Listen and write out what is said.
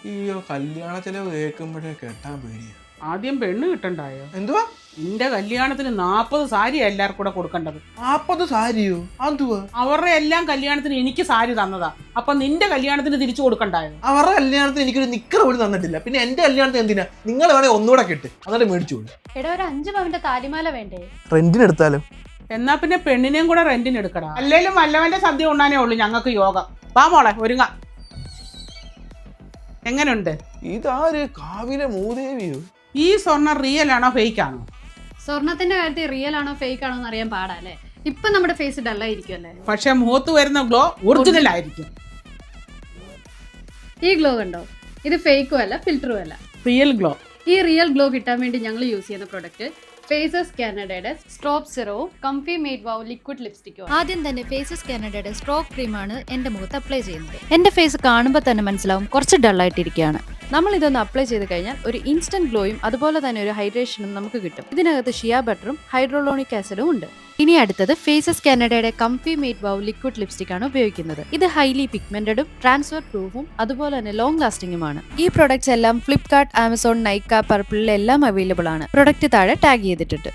അയ്യോ കല്യാണ ചെലവ് കേൾക്കുമ്പോഴേ കെട്ടാൻ പേടിയാ. ആദ്യം പെണ്ണ് കിട്ടണ്ടായോ? എന്തുവാ നിന്റെ കല്യാണത്തിന് 40 സാരി എല്ലാവർക്കും കൂടെ കൊടുക്കേണ്ടത്. 40 സാരിയോ? എന്തുവാ? അവരുടെ എല്ലാം കല്യാണത്തിന് എനിക്ക് സാരി തന്നതാ. അപ്പൊ നിന്റെ കല്യാണത്തിന് തിരിച്ചു കൊടുക്കണ്ടായോ? അവരുടെ കല്യാണത്തിന് എനിക്കൊരു നിക്കർ പോലും തന്നിട്ടില്ല. പിന്നെ എന്റെ കല്യാണത്തിന് എന്തിനാ? നിങ്ങൾ വേണേ ഒന്നുകൂടെ കെട്ട്, എന്നിട്ട് മേടിച്ചോളൂ. എടാ ഒരു 5 പവന്റെ താലിമാല വേണ്ടേ? റെന്റിന് എടുത്താലോ? എന്നാ പിന്നെ പെണ്ണിനെയും കൂടെ റെന്റിന് എടുക്കടാ. അല്ലേലും വല്ലവന്റെ സദ്യ ഉണ്ണാനേ ഉള്ളൂ ഞങ്ങൾക്ക് യോഗം. വാ മോളെ ഒരുങ്ങ. എങ്ങനുണ്ട്? ഇതാര്? കാവിലെ മൂദേവിയോ? ഈ സ്വർണ്ണം റിയൽ ആണോ ഫേക്ക് ആണോ? സ്വർണത്തിന്റെ കാര്യത്തിൽ റിയൽ ആണോ ഫേക്ക് ആണോ എന്ന് അറിയാൻ പാടല്ലേ. ഇപ്പൊ നമ്മുടെ ഫേസ് ഡല്ലായിരിക്കും അല്ലേ? പക്ഷെ മുഖത്ത് വരുന്ന ഗ്ലോ ഒറിജിനൽ ആയിരിക്കും. ഈ ഗ്ലോ കണ്ടോ? ഇത് ഫേക്കും അല്ല ഫിൽറ്ററും അല്ല, റിയൽ ഗ്ലോ. ഈ റിയൽ ഗ്ലോ കിട്ടാൻ വേണ്ടി ഞങ്ങൾ യൂസ് ചെയ്യുന്ന പ്രൊഡക്റ്റ് ഫേസസ് കാനഡയുടെ സ്ട്രോപ്പ് സിറോ കംഫി മെയ്ഡ് വൗ ലിക്വിഡ് ലിപ്സ്റ്റിക്കോ. ആദ്യം തന്നെ ഫേസസ് കാനഡയുടെ സ്ട്രോപ്പ് ക്രീമാണ് എന്റെ മുഖത്ത് അപ്ലൈ ചെയ്യുന്നത്. എന്റെ ഫേസ് കാണുമ്പോൾ തന്നെ മനസ്സിലാവും കുറച്ച് ഡള്ളായിട്ടിരിക്കുകയാണ്. നമ്മൾ ഇതൊന്ന് അപ്ലൈ ചെയ്ത് കഴിഞ്ഞാൽ ഒരു ഇൻസ്റ്റന്റ് ഗ്ലോയും അതുപോലെ തന്നെ ഒരു ഹൈഡ്രേഷനും നമുക്ക് കിട്ടും. ഇതിനകത്ത് ഷിയ ബട്ടറും ഹൈഡ്രോലോണിക് ആസിഡും ഉണ്ട്. ഇനി അടുത്തത് ഫേസസ് കാനഡയുടെ comfy matte wow liquid lipstick ആണ് ഉപയോഗിക്കുന്നത്. ഇത് ഹൈലി പിഗ്മെന്റഡും ട്രാൻസ്ഫർ പ്രൂഫും അതുപോലെ തന്നെ ലോങ് ലാസ്റ്റിംഗുമാണ്. ഈ പ്രൊഡക്ട്സ് എല്ലാം ഫ്ലിപ്കാർട്ട്, ആമസോൺ, നൈക്ക, പർപ്പിളിൽ എല്ലാം അവൈലബിൾ ആണ്. പ്രൊഡക്റ്റ് താഴെ ടാഗ് ചെയ്തിട്ടുണ്ട്.